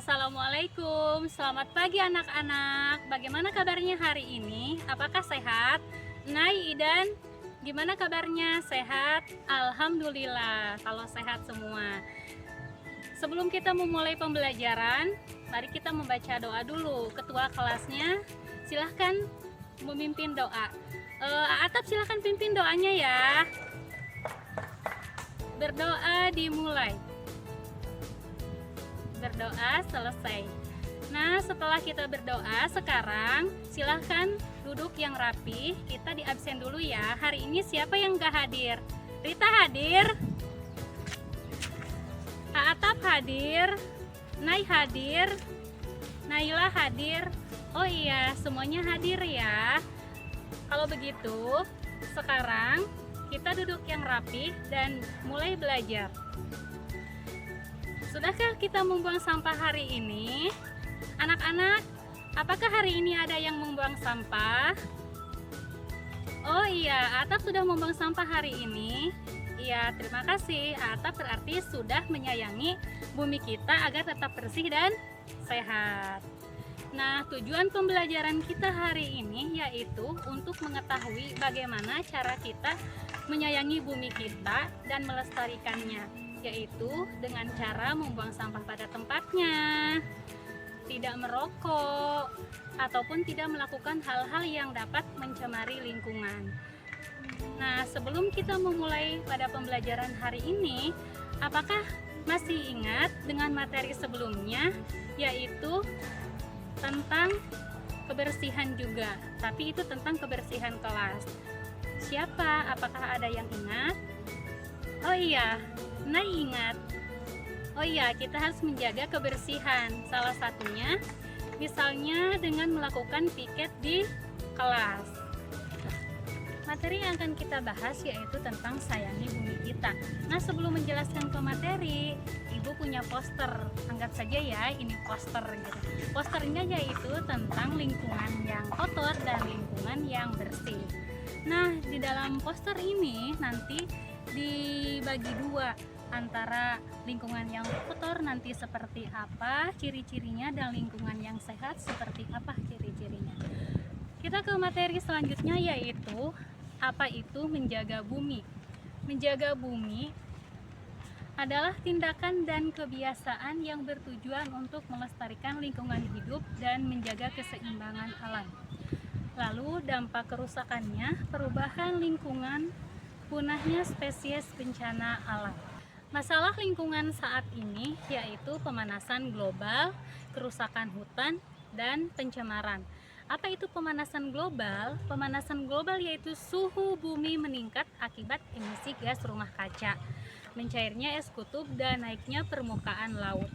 Assalamualaikum, selamat pagi anak-anak. Bagaimana kabarnya hari ini? Apakah sehat? Nai, Idan, gimana kabarnya? Sehat? Alhamdulillah, kalau sehat semua. Sebelum kita memulai pembelajaran, mari kita membaca doa dulu. Ketua kelasnya, silahkan memimpin doa. Atap, silahkan pimpin doanya ya. Berdoa dimulai. Berdoa selesai. Nah, setelah kita berdoa, sekarang silahkan duduk yang rapi. Kita di absen dulu ya. Hari ini siapa yang gak hadir? Rita hadir, Atap hadir, Nai hadir, Naila hadir. Oh iya, semuanya hadir ya. Kalau begitu, sekarang kita duduk yang rapi dan mulai belajar. Sudahkah kita membuang sampah hari ini? Anak-anak, apakah hari ini ada yang membuang sampah? Oh iya, Atap sudah membuang sampah hari ini. Iya, terima kasih. Atap berarti sudah menyayangi bumi kita agar tetap bersih dan sehat. Nah, tujuan pembelajaran kita hari ini yaitu untuk mengetahui bagaimana cara kita menyayangi bumi kita dan melestarikannya, yaitu dengan cara membuang sampah pada tempatnya, tidak merokok, ataupun tidak melakukan hal-hal yang dapat mencemari lingkungan. Nah, sebelum kita memulai pada pembelajaran hari ini, apakah masih ingat dengan materi sebelumnya, yaitu tentang kebersihan juga, tapi itu tentang kebersihan kelas. Siapa? Apakah ada yang ingat? Oh iya, Nai ingat. Oh iya, kita harus menjaga kebersihan. Salah satunya, misalnya dengan melakukan piket di kelas. Materi yang akan kita bahas yaitu tentang sayangi bumi kita. Nah, sebelum menjelaskan ke materi, Ibu punya poster. Anggap saja ya, ini poster gitu. Posternya yaitu tentang lingkungan yang kotor dan lingkungan yang bersih. Nah, di dalam poster ini nanti dibagi dua, antara lingkungan yang kotor nanti seperti apa ciri-cirinya dan lingkungan yang sehat seperti apa ciri-cirinya. Kita ke materi selanjutnya yaitu apa itu menjaga bumi. Menjaga bumi adalah tindakan dan kebiasaan yang bertujuan untuk melestarikan lingkungan hidup dan menjaga keseimbangan alam. Lalu dampak kerusakannya, perubahan lingkungan, punahnya spesies bencana alam. Masalah lingkungan saat ini yaitu pemanasan global, kerusakan hutan, dan pencemaran. Apa itu pemanasan global? Pemanasan global yaitu suhu bumi meningkat akibat emisi gas rumah kaca, mencairnya es kutub, dan naiknya permukaan laut.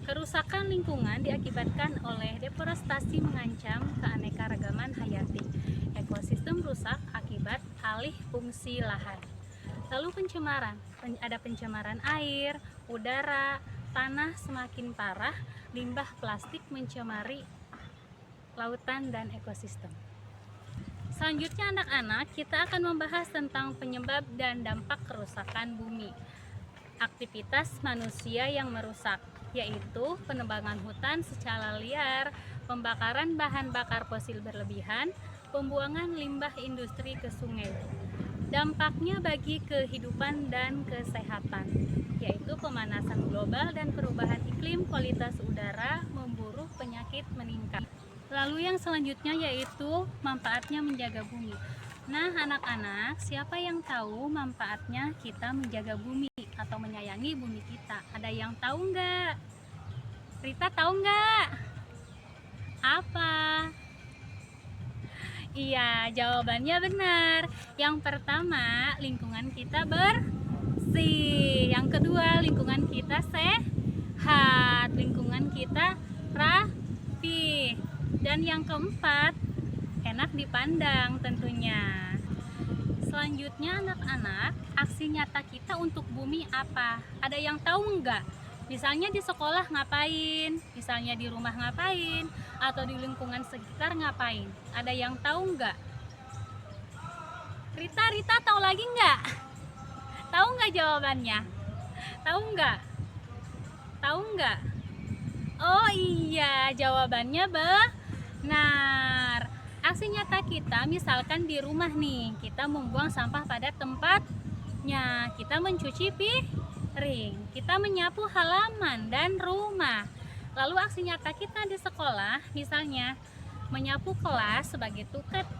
Kerusakan lingkungan diakibatkan oleh deforestasi mengancam keanekaragaman hayati. Ekosistem rusak akibat alih fungsi lahan. Lalu pencemaran, ada pencemaran air, udara, tanah semakin parah, limbah plastik mencemari lautan dan ekosistem. Selanjutnya anak-anak, kita akan membahas tentang penyebab dan dampak kerusakan bumi. Aktivitas manusia yang merusak, yaitu penebangan hutan secara liar, pembakaran bahan bakar fosil berlebihan, pembuangan limbah industri ke sungai. Dampaknya bagi kehidupan dan kesehatan, yaitu pemanasan global dan perubahan iklim, kualitas udara memburuk, penyakit meningkat. Lalu yang selanjutnya yaitu manfaatnya menjaga bumi. Nah anak-anak, siapa yang tahu manfaatnya kita menjaga bumi atau menyayangi bumi kita? Ada yang tahu nggak? Rita tahu nggak? Apa? Iya, jawabannya benar. Yang pertama, lingkungan kita bersih. Yang kedua, lingkungan kita sehat. Lingkungan kita rapi. Dan yang keempat, enak dipandang tentunya. Selanjutnya anak-anak, aksi nyata kita untuk bumi apa? Ada yang tahu nggak? Misalnya di sekolah ngapain? Misalnya di rumah ngapain? Atau di lingkungan sekitar ngapain? Ada yang tahu nggak? Rita tahu lagi nggak? Tahu nggak jawabannya? Tahu nggak? Tahu nggak? Oh iya, jawabannya benar. Aksi nyata kita misalkan di rumah nih, kita membuang sampah pada tempatnya, kita mencuci piring, kita menyapu halaman dan rumah. Lalu aksi nyata kita di sekolah, misalnya menyapu kelas sebagai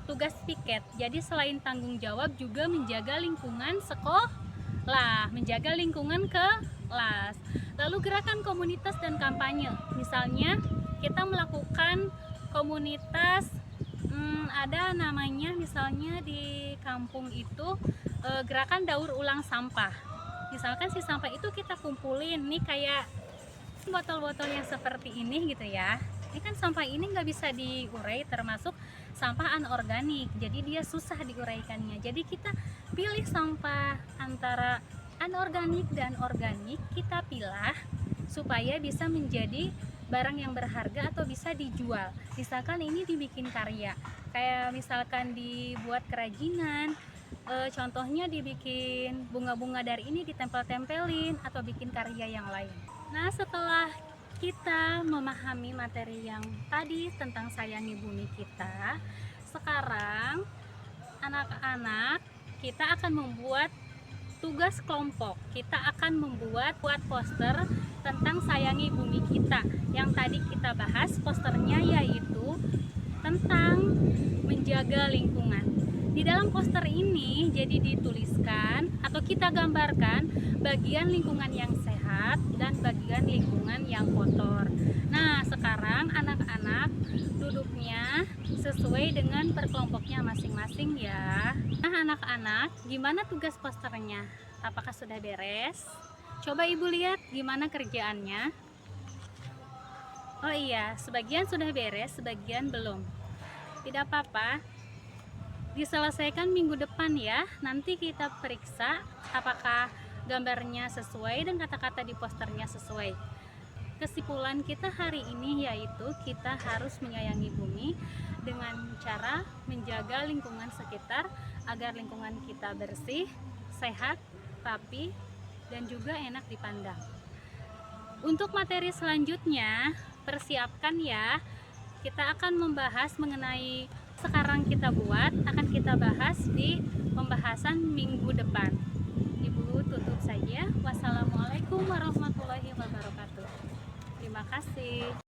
tugas piket. Jadi selain tanggung jawab juga menjaga lingkungan sekolah, menjaga lingkungan kelas. Lalu gerakan komunitas dan kampanye, misalnya kita melakukan komunitas, ada namanya misalnya di kampung itu gerakan daur ulang sampah. Misalkan si sampah itu kita kumpulin nih kayak botol-botol yang seperti ini gitu ya. Ini kan sampah ini nggak bisa diurai, termasuk sampah anorganik, jadi dia susah diuraikannya. Jadi kita pilih sampah antara anorganik dan organik, kita pilah supaya bisa menjadi barang yang berharga atau bisa dijual. Misalkan ini dibikin karya, kayak misalkan dibuat kerajinan, contohnya dibikin bunga-bunga dari ini ditempel-tempelin atau bikin karya yang lain. Nah, setelah kita memahami materi yang tadi tentang sayangi bumi kita, sekarang anak-anak kita akan membuat tugas kelompok. Kita akan membuat poster tentang sayangi bumi kita. Yang tadi kita bahas posternya yaitu tentang menjaga lingkungan. Di dalam poster ini jadi dituliskan atau kita gambarkan bagian lingkungan yang sehat dan bagian lingkungan yang kotor. Nah, sekarang anak-anak duduknya sesuai dengan perkelompoknya masing-masing ya. Nah, anak-anak, gimana tugas posternya? Apakah sudah beres? Coba Ibu lihat gimana kerjaannya. Oh iya, sebagian sudah beres, sebagian belum. Tidak apa-apa, diselesaikan minggu depan ya. Nanti kita periksa apakah gambarnya sesuai dan kata-kata di posternya sesuai. Kesimpulan kita hari ini yaitu kita harus menyayangi bumi dengan cara menjaga lingkungan sekitar agar lingkungan kita bersih, sehat, rapi, dan juga enak dipandang. Untuk materi selanjutnya, persiapkan ya. Kita akan membahas mengenai sekarang kita buat, akan kita bahas di pembahasan minggu depan. Ibu tutup saja. Wassalamualaikum warahmatullahi wabarakatuh. Terima kasih.